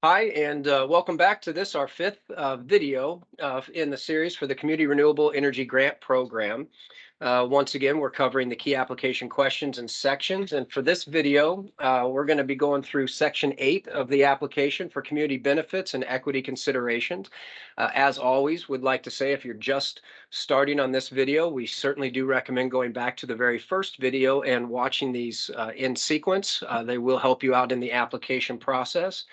Hi, and welcome back to this, our fifth video in the series for the Community Renewable Energy Grant Program. Once again, we're covering the key application questions and sections. And for this video, we're going to be going through Section 8 of the application for community benefits and equity considerations. As always, would like to say if you're just starting on this video, we certainly do recommend going back to the very first video and watching these in sequence. They will help you out in the application process.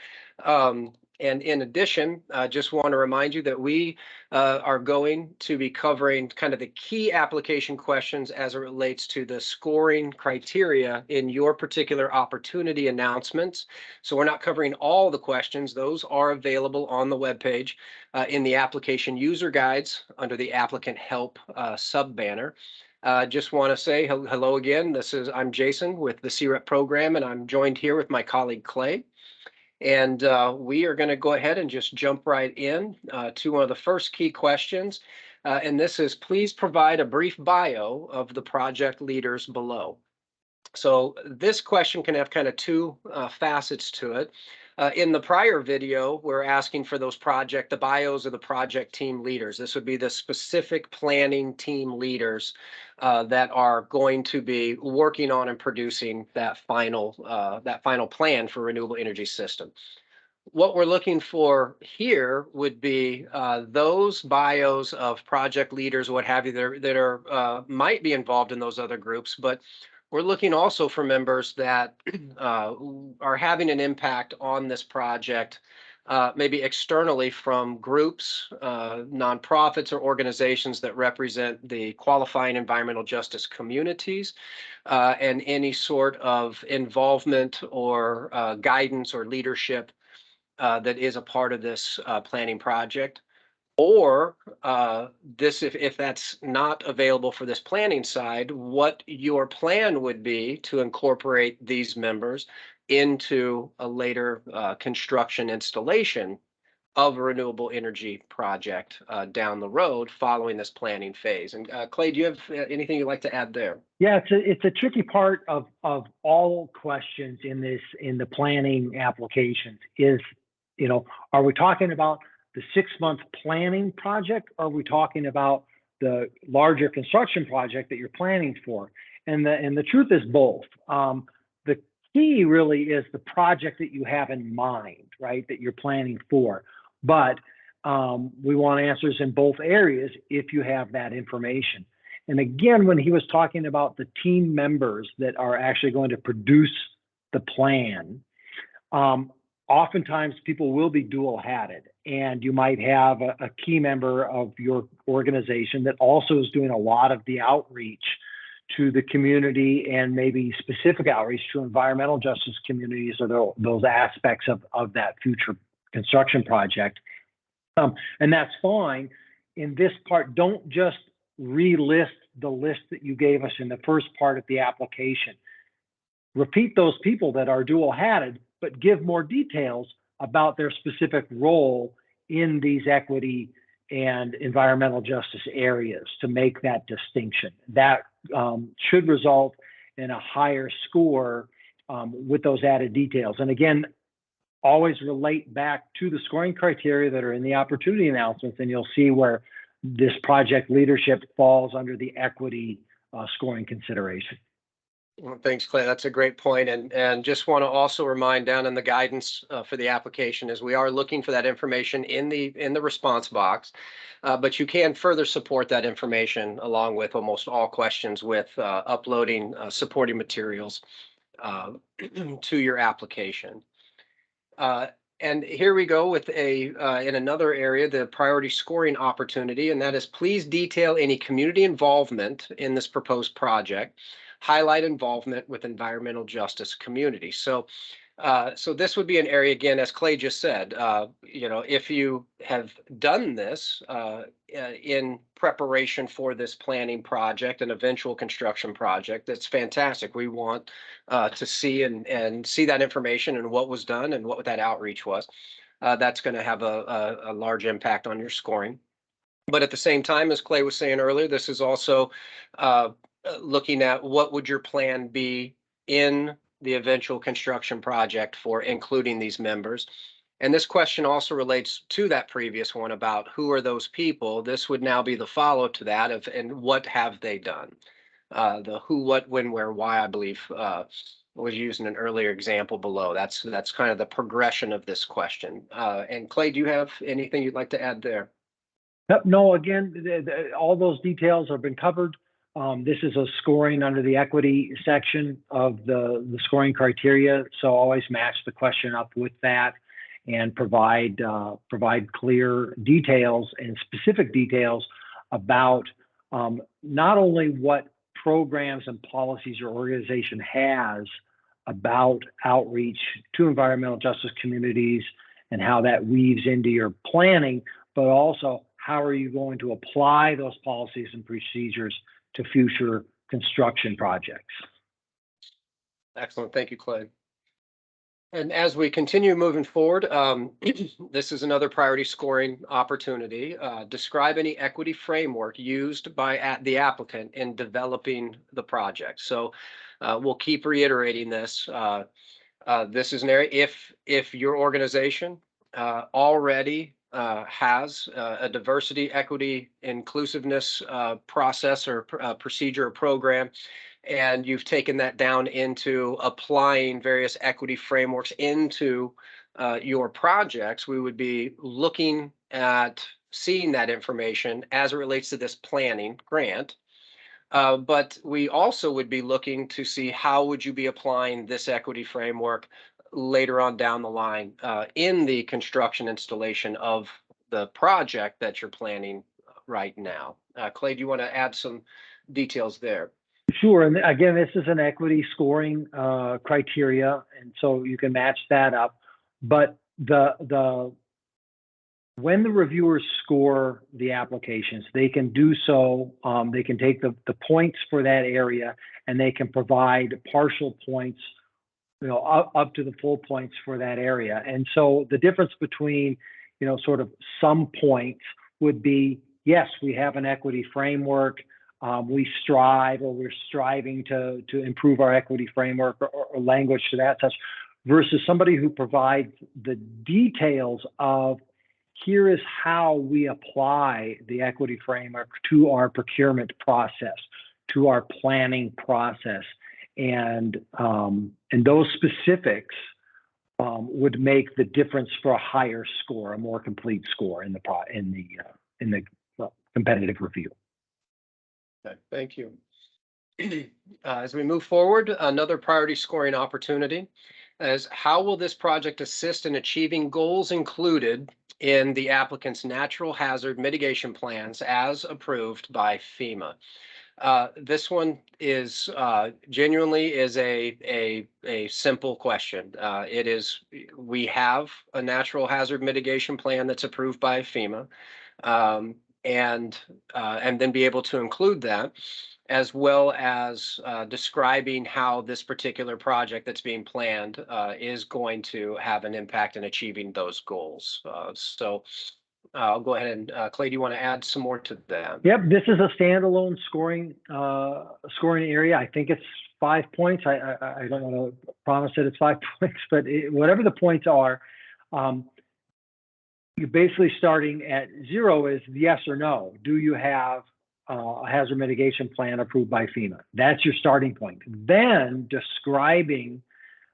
And in addition, I just want to remind you that we are going to be covering kind of the key application questions as it relates to the scoring criteria in your particular opportunity announcements. So we're not covering all the questions. Those are available on the webpage in the application user guides under the applicant help sub banner. Just want to say hello again. I'm Jason with the CREP program, and I'm joined here with my colleague Clay. And we are going to go ahead and just jump right in to one of the first key questions. And this is, please provide a brief bio of the project leaders below. So this question can have kind of two facets to it. In the prior video, we're asking for the bios of the project team leaders. This would be the specific planning team leaders that are going to be working on and producing that final plan for renewable energy system. What we're looking for here would be those bios of project leaders, what have you, that are might be involved in those other groups, but we're looking also for members that are having an impact on this project, maybe externally from groups, nonprofits, or organizations that represent the qualifying environmental justice communities, and any sort of involvement or guidance or leadership that is a part of this planning project. Or if that's not available for this planning side, what your plan would be to incorporate these members into a later construction installation of a renewable energy project down the road following this planning phase. And Clay, do you have anything you'd like to add there? Yeah, it's a tricky part of all questions in the planning applications is, are we talking about the 6-month planning project, or are we talking about the larger construction project that you're planning for? And the truth is both. The key really is the project that you have in mind, right, that you're planning for. But we want answers in both areas if you have that information. And again, when he was talking about the team members that are actually going to produce the plan, oftentimes people will be dual-hatted, and you might have a key member of your organization that also is doing a lot of the outreach to the community, and maybe specific outreach to environmental justice communities, or those aspects of that future construction project. And that's fine. In this part, don't just relist the list that you gave us in the first part of the application. Repeat those people that are dual-hatted, but give more details about their specific role in these equity and environmental justice areas to make that distinction. That should result in a higher score with those added details. And again, always relate back to the scoring criteria that are in the opportunity announcements, and you'll see where this project leadership falls under the equity scoring consideration. Well, thanks, Clay. That's a great point. And just want to also remind down in the guidance for the application is we are looking for that information in the response box, but you can further support that information along with almost all questions with uploading supporting materials to your application. And here we go with in another area, the priority scoring opportunity, and that is please detail any community involvement in this proposed project. Highlight involvement with environmental justice community. So this would be an area, again, as Clay just said, if you have done this in preparation for this planning project, an eventual construction project, that's fantastic. We want to see and see that information and what was done and what that outreach was. That's going to have a large impact on your scoring. But at the same time, as Clay was saying earlier, this is also looking at what would your plan be in the eventual construction project for including these members. And this question also relates to that previous one about who are those people. This would now be the follow to that of, and what have they done? The who, what, when, where, why, I believe, was used in an earlier example below. That's kind of the progression of this question. And Clay, do you have anything you'd like to add there? No, again, all those details have been covered. This is a scoring under the equity section of the scoring criteria. So always match the question up with that and provide clear details and specific details about not only what programs and policies your organization has about outreach to environmental justice communities and how that weaves into your planning, but also how are you going to apply those policies and procedures to future construction projects? Excellent. Thank you, Clay. And as we continue moving forward, this is another priority scoring opportunity. Describe any equity framework used by the applicant in developing the project. So we'll keep reiterating this. This is an area, if your organization already has a diversity, equity, inclusiveness process or procedure or program, and you've taken that down into applying various equity frameworks into your projects, we would be looking at seeing that information as it relates to this planning grant. But we also would be looking to see how would you be applying this equity framework later on down the line in the construction installation of the project that you're planning right now. Clay, do you want to add some details there? Sure. And again, this is an equity scoring criteria, and so you can match that up. But when the reviewers score the applications, they can do so. They can take the points for that area, and they can provide partial points, up to the full points for that area. And so the difference between, sort of some points would be, yes, we have an equity framework. We're striving to improve our equity framework or language to that such, versus somebody who provides the details of, here is how we apply the equity framework to our procurement process, to our planning process, and those specifics would make the difference for a higher score, a more complete score in the competitive review. Okay, thank you. As we move forward, another priority scoring opportunity is how will this project assist in achieving goals included in the applicant's natural hazard mitigation plans as approved by FEMA? This one is genuinely is a simple question. We have a natural hazard mitigation plan that's approved by FEMA. And then be able to include that, as well as describing how this particular project that's being planned is going to have an impact in achieving those goals. So I'll go ahead and Clay, do you want to add some more to that? Yep, this is a standalone scoring area. I think it's 5 points. I don't want to promise that it's 5 points, but whatever the points are, you're basically starting at 0 is yes or no. Do you have a hazard mitigation plan approved by FEMA? That's your starting point. Then describing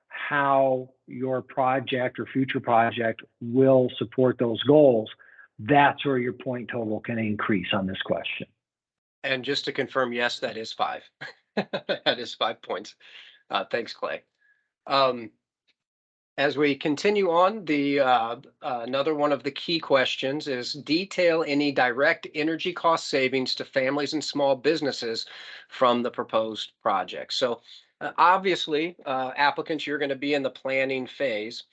how your project or future project will support those goals. That's where your point total can increase on this question. And just to confirm, yes, that is 5. That is 5 points. Thanks, Clay. As we continue on, another one of the key questions is detail any direct energy cost savings to families and small businesses from the proposed project. So obviously, applicants, you're going to be in the planning phase.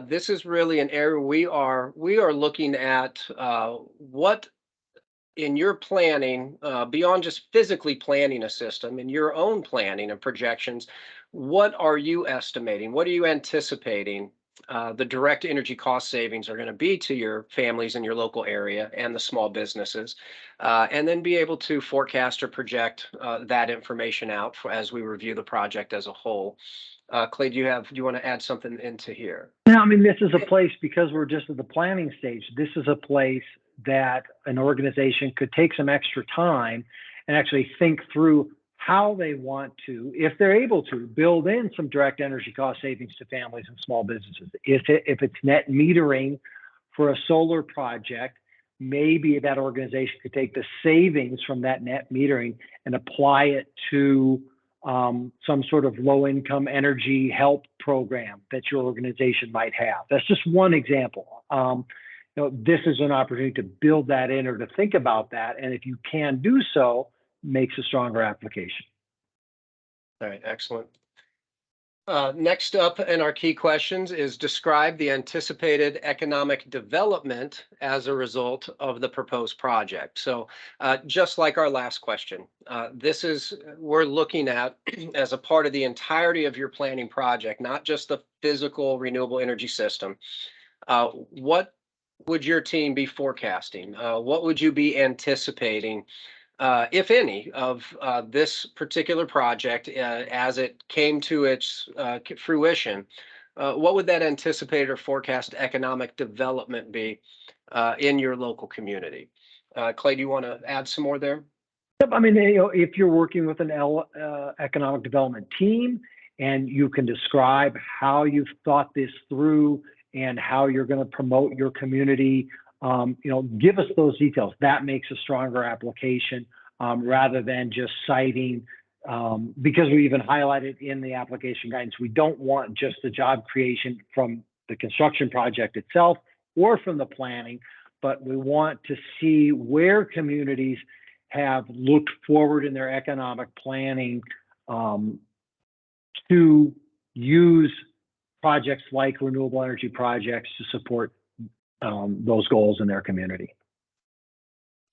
This is really an area we are looking at what in your planning, beyond just physically planning a system, in your own planning and projections, what are you estimating? What are you anticipating the direct energy cost savings are going to be to your families in your local area and the small businesses, and then be able to forecast or project that information out as we review the project as a whole. Clay, do you want to add something into here? Yeah, I mean, this is a place, because we're just at the planning stage, this is a place that an organization could take some extra time and actually think through how they want to, if they're able to, build in some direct energy cost savings to families and small businesses. If it's net metering for a solar project, maybe that organization could take the savings from that net metering and apply it to some sort of low-income energy help program that your organization might have. That's just one example. This is an opportunity to build that in or to think about that, and if you can do so, makes a stronger application. All right, excellent. Next up in our key questions is describe the anticipated economic development as a result of the proposed project. So just like our last question, we're looking at as a part of the entirety of your planning project, not just the physical renewable energy system. What would your team be forecasting? What would you be anticipating, if any, of this particular project as it came to its fruition? What would that anticipated or forecast economic development be in your local community? Clay, do you want to add some more there? Yep. I mean, if you're working with an economic development team and you can describe how you've thought this through and how you're going to promote your community, give us those details. That makes a stronger application rather than just citing, because we even highlighted in the application guidance, we don't want just the job creation from the construction project itself or from the planning, but we want to see where communities have looked forward in their economic planning to use projects like renewable energy projects to support those goals in their community.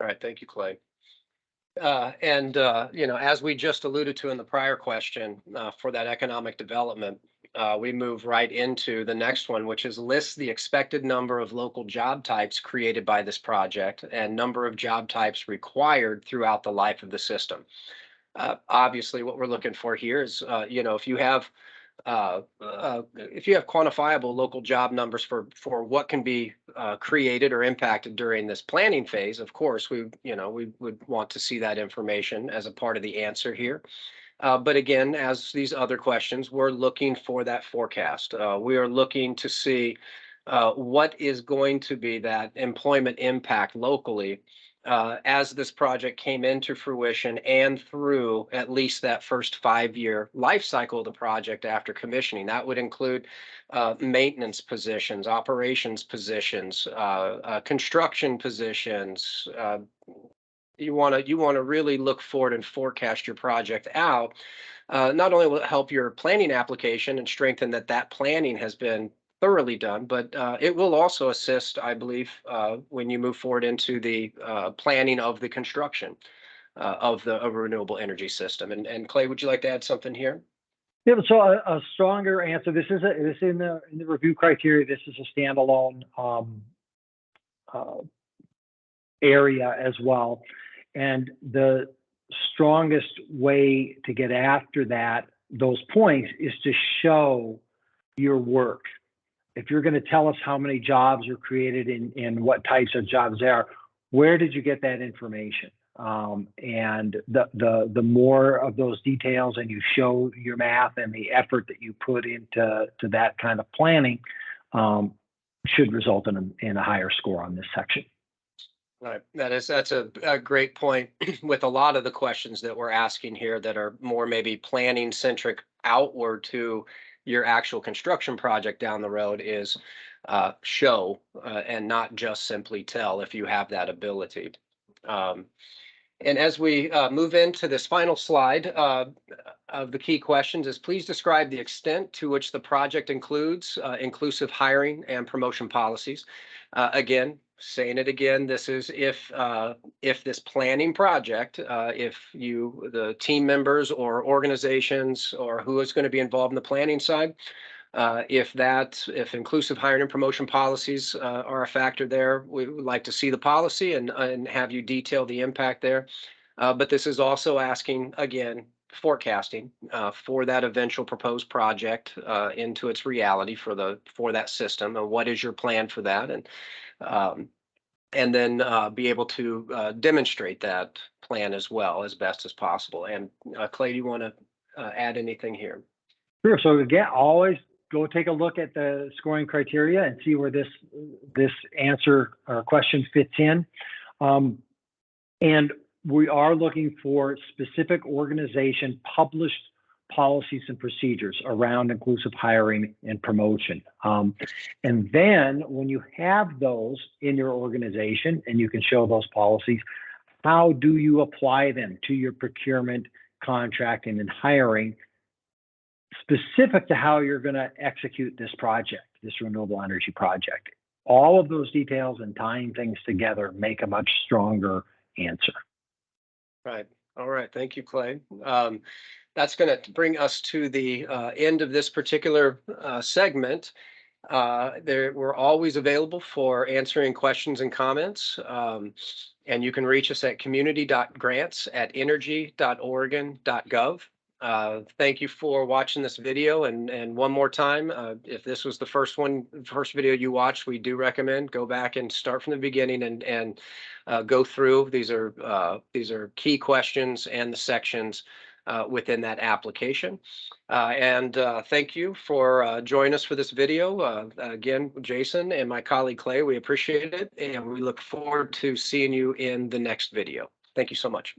All right, thank you, Clay. As we just alluded to in the prior question, for that economic development, we move right into the next one, which is list the expected number of local job types created by this project and number of job types required throughout the life of the system. Obviously, what we're looking for here is, if you have quantifiable local job numbers for what can be created or impacted during this planning phase, of course, we would want to see that information as a part of the answer here. But again, as these other questions, we're looking for that forecast. We are looking to see what is going to be that employment impact locally as this project came into fruition and through at least that first 5-year life cycle of the project after commissioning. That would include maintenance positions, operations positions, construction positions. You want to really look forward and forecast your project out. Not only will it help your planning application and strengthen that planning has been thoroughly done, but it will also assist, I believe, when you move forward into the planning of the construction of a renewable energy system. And Clay, would you like to add something here? Yeah, so a stronger answer. This is in the review criteria. This is a standalone area as well, and the strongest way to get after those points is to show your work. If you're going to tell us how many jobs are created and what types of jobs they are, where did you get that information? And the more of those details and you show your math and the effort that you put into that kind of planning should result in a higher score on this section. All right, that's a great point. With a lot of the questions that we're asking here that are more maybe planning centric outward to your actual construction project down the road is show and not just simply tell if you have that ability. And as we move into this final slide of the key questions is please describe the extent to which the project includes inclusive hiring and promotion policies. Again, saying it again, this is if this planning project, if the team members or organizations or who is going to be involved in the planning side If inclusive hiring and promotion policies are a factor there, we would like to see the policy and have you detail the impact there. But this is also asking, again, forecasting for that eventual proposed project into its reality for that system. And what is your plan for that? Um, and then be able to demonstrate that plan as well as best as possible. And Clay, do you want to add anything here? Sure. So again, always go take a look at the scoring criteria and see where this answer or question fits in. And we are looking for specific organization published policies and procedures around inclusive hiring and promotion. And then when you have those in your organization and you can show those policies, how do you apply them to your procurement, contracting, and hiring specific to how you're going to execute this project, this renewable energy project? All of those details and tying things together make a much stronger answer. Right. All right. Thank you, Clay. That's going to bring us to the end of this particular segment. We're always available for answering questions and comments. And you can reach us at community.grants@energy.oregon.gov. Thank you for watching this video. And one more time, if this was the first video you watched, we do recommend go back and start from the beginning and go through. These are key questions and the sections within that application. Thank you for joining us for this video. Again, Jason and my colleague Clay, we appreciate it, and we look forward to seeing you in the next video. Thank you so much.